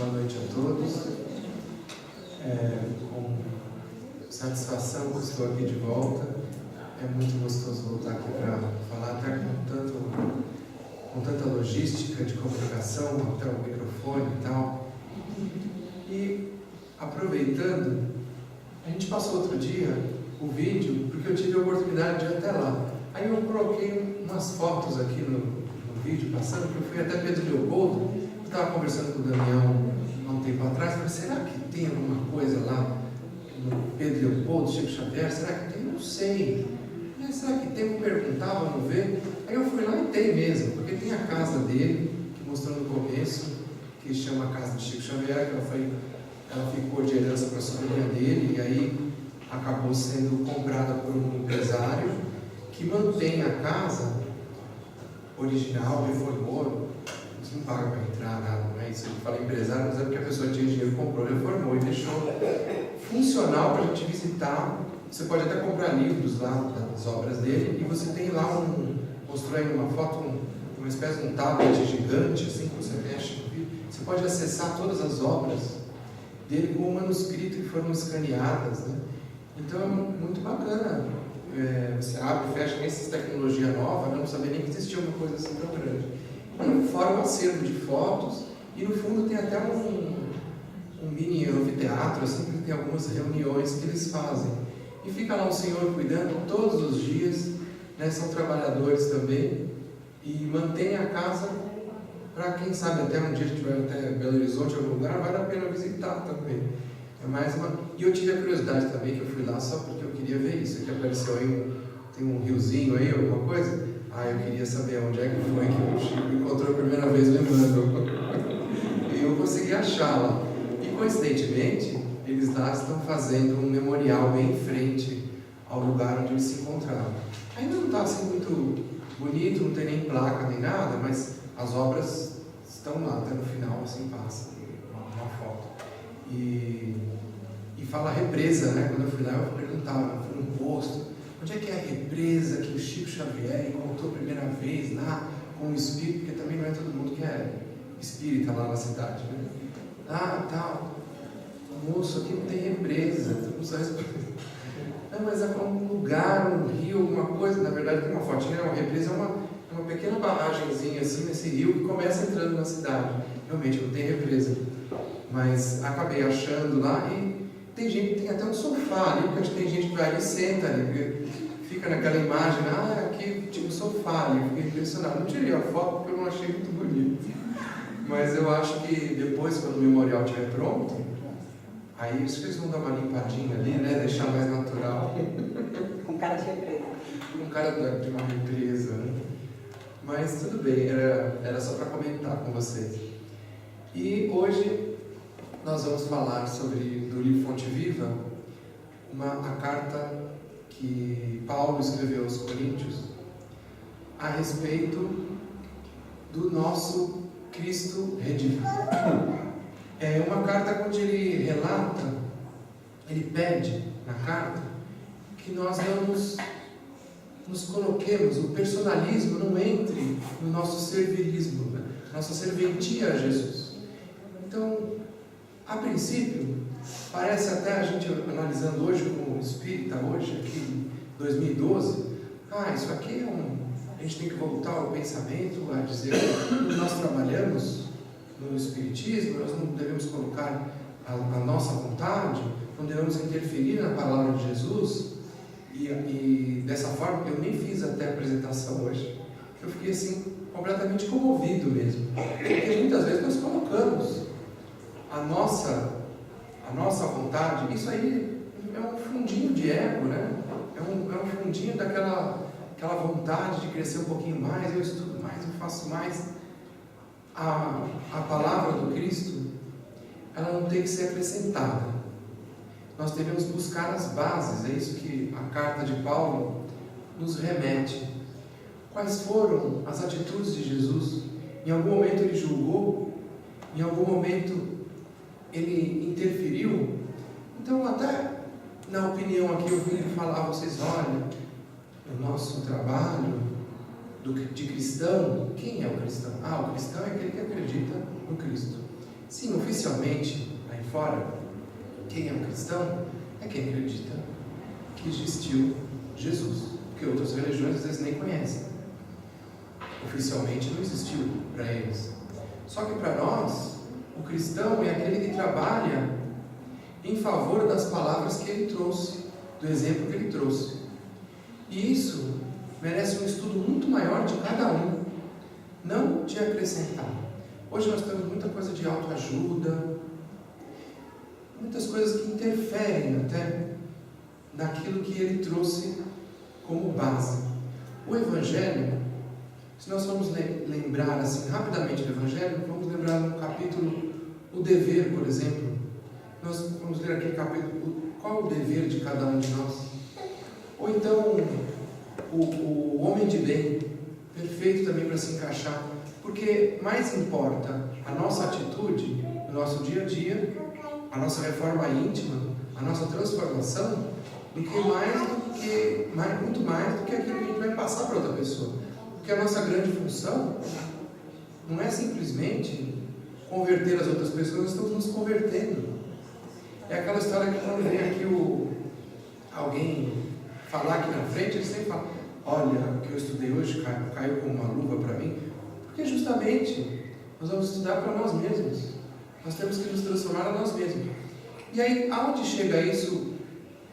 Boa noite a todos. Com satisfação que estou aqui de volta. É muito gostoso voltar aqui para falar, até com tanta logística de comunicação, até o microfone e tal. E aproveitando, a gente passou outro dia o vídeo, porque eu tive a oportunidade de ir até lá. Aí eu coloquei umas fotos aqui no vídeo passando, porque eu fui até Pedro Leopoldo. Eu estava conversando com o Daniel há um tempo atrás, falei, será que tem alguma coisa lá no Pedro Leopoldo, Chico Xavier? Será que tem? Não sei. Mas será que tem? Eu perguntava, vamos ver. Aí eu fui lá e tem mesmo, porque tem a casa dele, que mostrou no começo, que chama a Casa de Chico Xavier, que ela ficou de herança para a sobrinha dele, e aí acabou sendo comprada por um empresário que mantém a casa original, reformou. Você não paga para entrar, nada, não é isso? Ele fala empresário, mas é porque a pessoa tinha dinheiro, comprou, reformou e deixou funcional para a gente visitar. Você pode até comprar livros lá das obras dele, e você tem lá mostrou aí uma foto, uma espécie de um tablet gigante, assim, que você mexe. Você pode acessar todas as obras dele com o manuscrito que foram escaneadas, né? Então é muito bacana. Você abre e fecha, nem essas tecnologia nova, não sabia nem que existia uma coisa assim tão grande. E fora um acervo de fotos, e no fundo tem até um mini anfiteatro, assim, que tem algumas reuniões que eles fazem. E fica lá o senhor cuidando todos os dias, né? São trabalhadores também, e mantém a casa para quem sabe até um dia que estiver até Belo Horizonte, algum lugar, vale a pena visitar também. É mais uma... E eu tive a curiosidade também, que eu fui lá só porque eu queria ver isso, que apareceu aí, tem um riozinho aí, alguma coisa. Eu queria saber onde é que foi que o Chico encontrou a primeira vez lembrando. E eu consegui achar lá. E coincidentemente, eles lá estão fazendo um memorial bem em frente ao lugar onde eles se encontraram. Ainda não está assim muito bonito, não tem nem placa nem nada, mas as obras estão lá, até no final assim passa uma foto. E fala represa, né? Quando eu fui lá, eu perguntava, eu fui num posto, onde é que é a represa que o Chico Xavier encontrou a primeira vez lá com o espírito, porque também não é todo mundo que é espírita lá na cidade, né? Tal, moço, aqui não tem represa, não só não, mas é um lugar, um rio, alguma coisa, na verdade tem uma fotinha, uma represa é uma pequena barragenzinha assim nesse rio que começa entrando na cidade. Realmente não tem represa, mas acabei achando lá e tem gente que tem até um sofá ali, porque acho que tem gente que vai ali e senta ali, fica naquela imagem, aqui tinha um sofá ali, eu fiquei impressionado. Não tirei a foto porque eu não achei muito bonito, mas eu acho que depois, quando o memorial estiver pronto, aí isso que eles vão dar uma limpadinha ali, né, deixar mais natural. Com cara de represa. Com cara de uma represa, né? Mas tudo bem, era só para comentar com vocês. E hoje nós vamos falar do livro Fonte Viva, a carta que Paulo escreveu aos Coríntios a respeito do nosso Cristo redimido. É uma carta onde ele relata, ele pede na carta que nós não nos coloquemos, o personalismo não entre no nosso servilismo, né? Nossa serventia a Jesus. Então, a princípio, parece até a gente analisando hoje como espírita, hoje aqui em 2012, isso aqui a gente tem que voltar ao pensamento, a dizer que nós trabalhamos no espiritismo, nós não devemos colocar a nossa vontade, não devemos interferir na palavra de Jesus, e dessa forma eu nem fiz até a apresentação hoje, eu fiquei assim completamente comovido mesmo, porque muitas vezes nós colocamos a nossa vontade, isso aí é um fundinho de ego, né? É um fundinho daquela vontade de crescer um pouquinho mais, eu estudo mais, eu faço mais. A palavra do Cristo, ela não tem que ser acrescentada. Nós devemos buscar as bases, é isso que a carta de Paulo nos remete. Quais foram as atitudes de Jesus? Em algum momento ele julgou? Em algum momento ele interferiu? Então, até na opinião aqui, eu vim falar a vocês, olha, o nosso trabalho de cristão, quem é o cristão? O cristão é aquele que acredita no Cristo. Sim, oficialmente, aí fora, quem é um cristão é quem acredita que existiu Jesus, porque outras religiões às vezes nem conhecem. Oficialmente não existiu para eles. Só que para nós, o cristão é aquele que trabalha em favor das palavras que ele trouxe, do exemplo que ele trouxe. E isso merece um estudo muito maior de cada um, não de acrescentar. Hoje nós temos muita coisa de autoajuda, muitas coisas que interferem até naquilo que ele trouxe como base. O Evangelho, se nós formos lembrar assim rapidamente do Evangelho, vamos lembrar no capítulo o dever, por exemplo. Nós vamos ler aqui capítulo, qual o dever de cada um de nós? Ou então o homem de bem, perfeito também para se encaixar, porque mais importa a nossa atitude no nosso dia a dia, a nossa reforma íntima, a nossa transformação, do que muito mais do que aquilo que a gente vai passar para outra pessoa. Porque a nossa grande função não é simplesmente converter as outras pessoas, nós estamos nos convertendo. É aquela história que quando vem aqui alguém falar aqui na frente, ele sempre fala: olha, o que eu estudei hoje caiu como uma luva para mim, porque justamente nós vamos estudar para nós mesmos. Nós temos que nos transformar a nós mesmos. E aí, aonde chega isso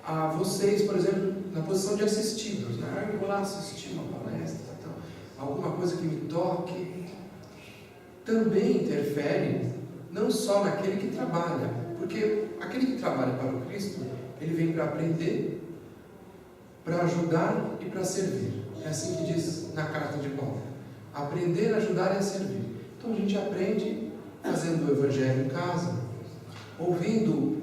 a vocês, por exemplo, na posição de assistidos? Né? Eu vou lá assistir uma palestra, alguma coisa que me toque. Também interfere não só naquele que trabalha, porque aquele que trabalha para o Cristo, ele vem para aprender, para ajudar e para servir. É assim que diz na carta de Paulo: aprender, ajudar e a servir. Então a gente aprende fazendo o Evangelho em casa, ouvindo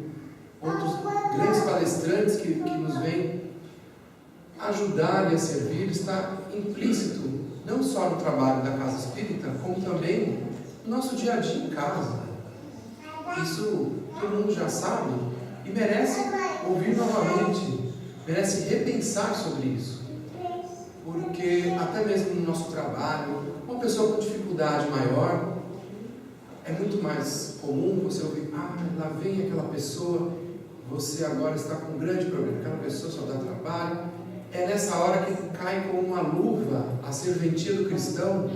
outros grandes palestrantes que nos vêm ajudar e a servir. Está implícito não só no trabalho da casa espírita, como também no nosso dia a dia em casa. Isso todo mundo já sabe e merece ouvir novamente, merece repensar sobre isso, porque até mesmo no nosso trabalho, uma pessoa com dificuldade maior, é muito mais comum você ouvir: lá vem aquela pessoa, você agora está com um grande problema, aquela pessoa só dá trabalho. É nessa hora que cai como uma luva a serventia do cristão,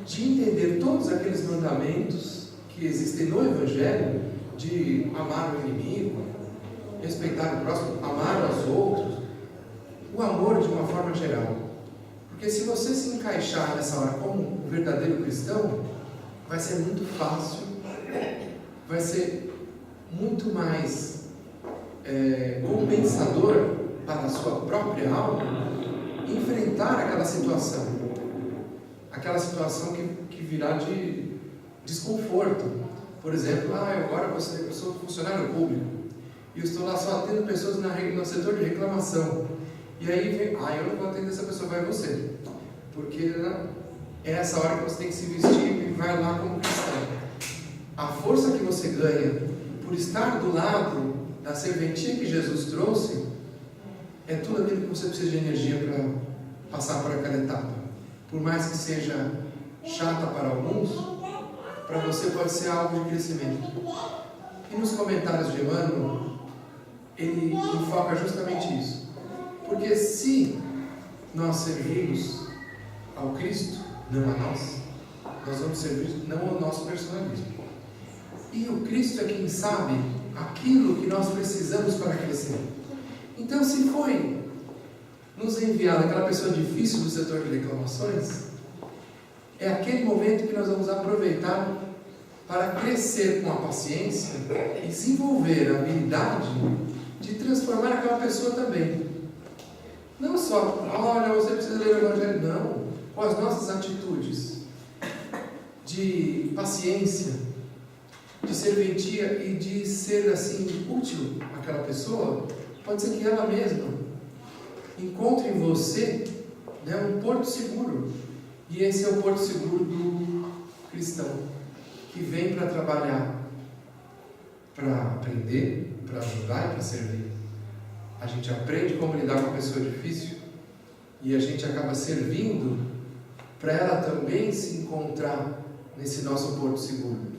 de entender todos aqueles mandamentos que existem no Evangelho, de amar o inimigo, respeitar o próximo, amar aos outros, o amor de uma forma geral. Porque se você se encaixar nessa hora como um verdadeiro cristão, vai ser muito fácil, vai ser muito mais compensador para a sua própria alma enfrentar aquela situação que virá de desconforto. Por exemplo, agora eu sou funcionário público e eu estou lá só atendendo pessoas no setor de reclamação, e aí vem: eu não vou atender essa pessoa, vai você, porque é essa hora que você tem que se vestir e vai lá como cristão. A força que você ganha por estar do lado da serventia que Jesus trouxe é tudo aquilo que você precisa de energia para passar por aquela etapa. Por mais que seja chata para alguns, para você pode ser algo de crescimento. E nos comentários de Emmanuel, ele enfoca justamente isso. Porque se nós servimos ao Cristo, não a nós vamos servir não ao nosso personalismo. E o Cristo é quem sabe aquilo que nós precisamos para crescer. Então, se foi nos enviar aquela pessoa difícil do setor de reclamações, é aquele momento que nós vamos aproveitar para crescer com a paciência e desenvolver a habilidade de transformar aquela pessoa também. Não só, olha, você precisa ler o Evangelho, não. Com as nossas atitudes de paciência, de serventia e de ser assim útil àquela pessoa, pode ser que ela mesma encontre em você um porto seguro. E esse é o porto seguro do cristão, que vem para trabalhar, para aprender, para ajudar e para servir. A gente aprende como lidar com uma pessoa difícil e a gente acaba servindo para ela também se encontrar nesse nosso porto seguro.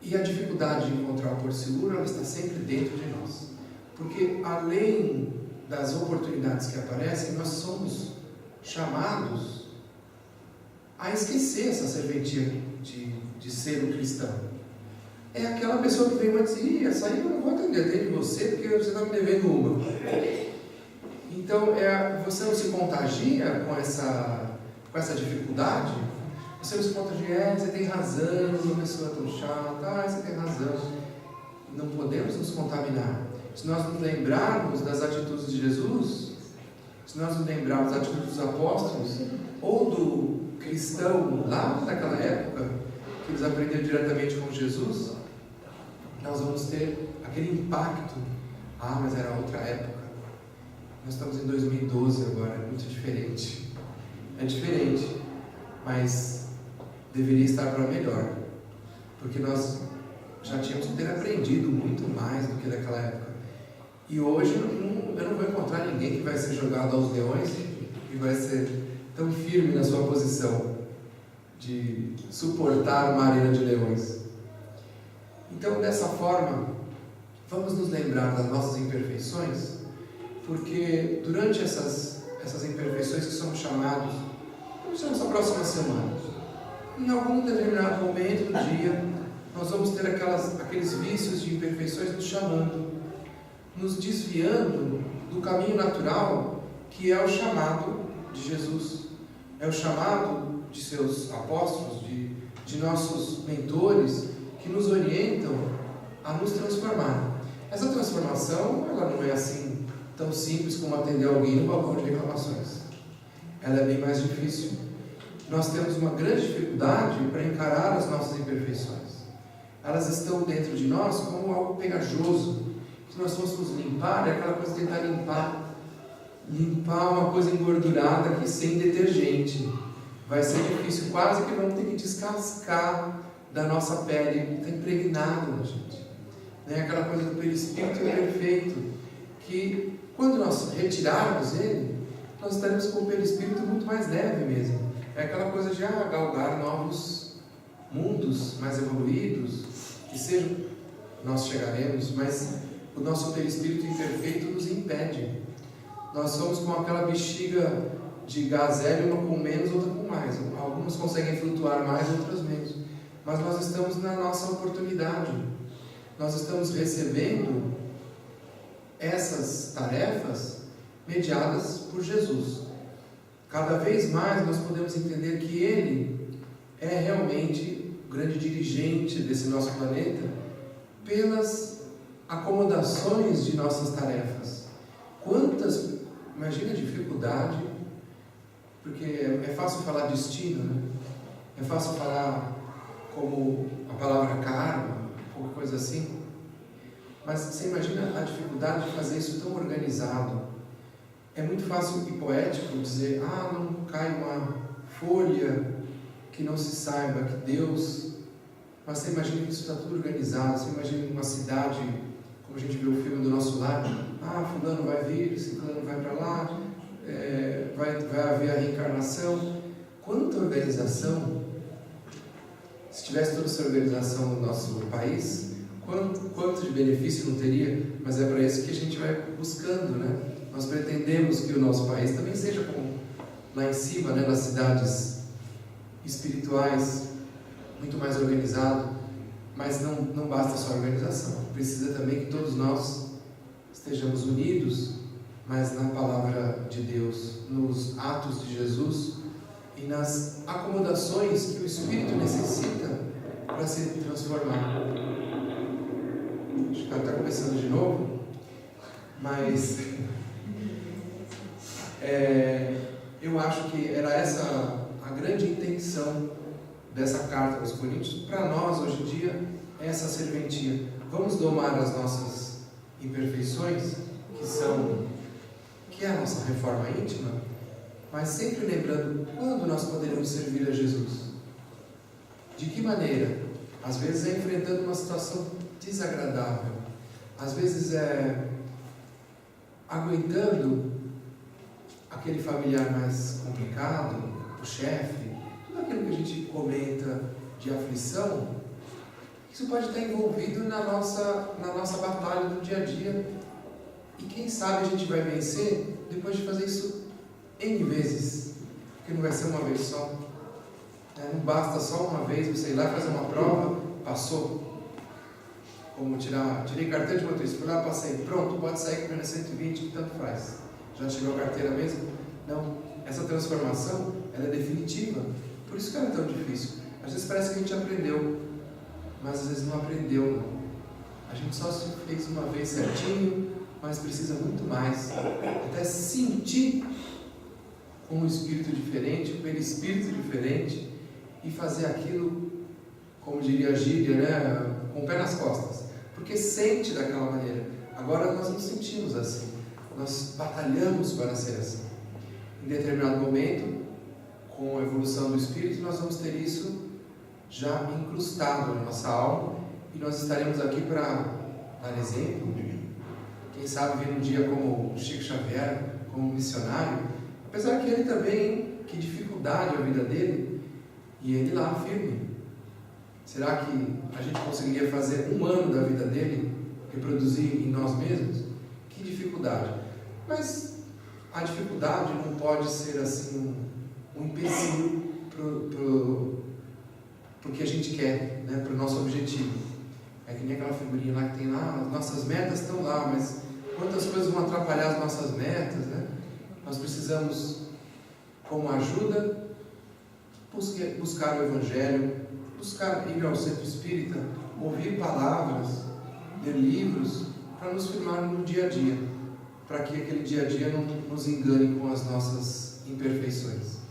E a dificuldade de encontrar o porto seguro, ela está sempre dentro de nós. Porque além das oportunidades que aparecem, nós somos chamados a esquecer essa serventia de ser o cristão. É aquela pessoa que veio antes e essa aí eu não vou atender, atende você porque você está me devendo uma. Então, você não se contagia com essa dificuldade. Você não se contagia, você tem razão, uma pessoa tão chata, você tem razão. Não podemos nos contaminar. Se nós nos lembrarmos das atitudes de Jesus, se nós nos lembrarmos das atitudes dos apóstolos, ou do cristão lá naquela época, que eles aprenderam diretamente com Jesus, nós vamos ter aquele impacto. Ah, mas era outra época. Nós estamos em 2012 agora, é muito diferente. É diferente, mas deveria estar para melhor, porque nós já tínhamos que ter aprendido muito mais do que naquela época. E hoje eu não vou encontrar ninguém que vai ser jogado aos leões e vai ser tão firme na sua posição de suportar uma arena de leões. Então, dessa forma, vamos nos lembrar das nossas imperfeições, porque durante essas imperfeições que somos chamados, vamos chamar essa próxima semana, em algum determinado momento do dia, nós vamos ter aqueles vícios de imperfeições nos chamando, nos desviando do caminho natural, que é o chamado de Jesus, é o chamado de seus apóstolos, de nossos mentores, que nos orientam a nos transformar. Essa transformação, ela não é assim tão simples como atender alguém no balcão de reclamações. Ela é bem mais difícil. Nós temos uma grande dificuldade para encarar as nossas imperfeições. Elas estão dentro de nós como algo pegajoso. Se nós fôssemos limpar, é aquela coisa de tentar limpar uma coisa engordurada que sem detergente. Vai ser difícil, quase que vamos ter que descascar da nossa pele, está impregnado na gente. Aquela coisa do perispírito perfeito, que quando nós retirarmos ele, nós estaremos com o perispírito muito mais leve mesmo. É aquela coisa de galgar novos mundos mais evoluídos, que sejam, nós chegaremos, mas o nosso perispírito imperfeito nos impede. Nós somos como aquela bexiga de gás hélio, uma com menos, outra com mais. Algumas conseguem flutuar mais, outras menos. Mas nós estamos na nossa oportunidade. Nós estamos recebendo essas tarefas mediadas por Jesus. Cada vez mais nós podemos entender que Ele é realmente o grande dirigente desse nosso planeta pelas acomodações de nossas tarefas. Imagina a dificuldade, porque é fácil falar destino, né? É fácil falar como a palavra karma, ou coisa assim, mas você imagina a dificuldade de fazer isso tão organizado. É muito fácil e poético dizer, não cai uma folha que não se saiba que Deus, mas você imagina que isso está tudo organizado. Você imagina uma cidade, como a gente viu o filme do Nosso Lar, fulano vai vir, ciclano vai para lá, vai haver a reencarnação. Quanta organização! Se tivesse toda essa organização no nosso país, quanto de benefício não teria? Mas é para isso que a gente vai buscando, né? Nós pretendemos que o nosso país também seja como lá em cima, né, nas cidades espirituais, muito mais organizado, mas não basta só a organização, precisa também que todos nós estejamos unidos, mas na palavra de Deus, nos atos de Jesus e nas acomodações que o Espírito necessita para se transformar. Acho que ela está começando de novo, mas eu acho que era essa a grande intenção dessa carta aos Coríntios. Para nós, hoje em dia, é essa serventia. Vamos domar as nossas imperfeições, que é a nossa reforma íntima, mas sempre lembrando quando nós poderemos servir a Jesus. De que maneira? Às vezes é enfrentando uma situação desagradável, às vezes é aguentando aquele familiar mais complicado, o chefe, tudo aquilo que a gente comenta de aflição, Isso pode estar envolvido na nossa batalha do dia a dia. E quem sabe a gente vai vencer depois de fazer isso N vezes. Porque não vai ser uma vez só. Não basta só uma vez você ir lá fazer uma prova, passou. Como tirei carteira de motorista, fui lá, passei, pronto, pode sair com 120, que tanto faz. Já tirou a carteira mesmo? Não. Essa transformação, ela é definitiva. Por isso que ela é tão difícil. Às vezes parece que a gente aprendeu, mas às vezes não aprendeu, não. A gente só se fez uma vez certinho, mas precisa muito mais. Até sentir com um espírito diferente, com um espírito diferente, e fazer aquilo, como diria a gíria, né? Com o pé nas costas. Porque sente daquela maneira. Agora nós não sentimos assim. Nós batalhamos para ser assim. Em determinado momento, com a evolução do espírito, nós vamos ter isso já incrustado na nossa alma, e nós estaremos aqui para dar exemplo. Quem sabe vir um dia como Chico Xavier, como missionário, apesar que ele também, que dificuldade a vida dele, e ele lá firme. Será que a gente conseguiria fazer 1 ano da vida dele, reproduzir em nós mesmos? Que dificuldade! Mas a dificuldade não pode ser assim um empecilho para o que a gente quer, né? Para o nosso objetivo. É que nem aquela figurinha lá que tem lá, as nossas metas estão lá, mas quantas coisas vão atrapalhar as nossas metas, né? Nós precisamos, como ajuda, buscar o Evangelho, buscar ir ao centro espírita, ouvir palavras, ler livros, para nos firmar no dia a dia, para que aquele dia a dia não nos engane com as nossas imperfeições.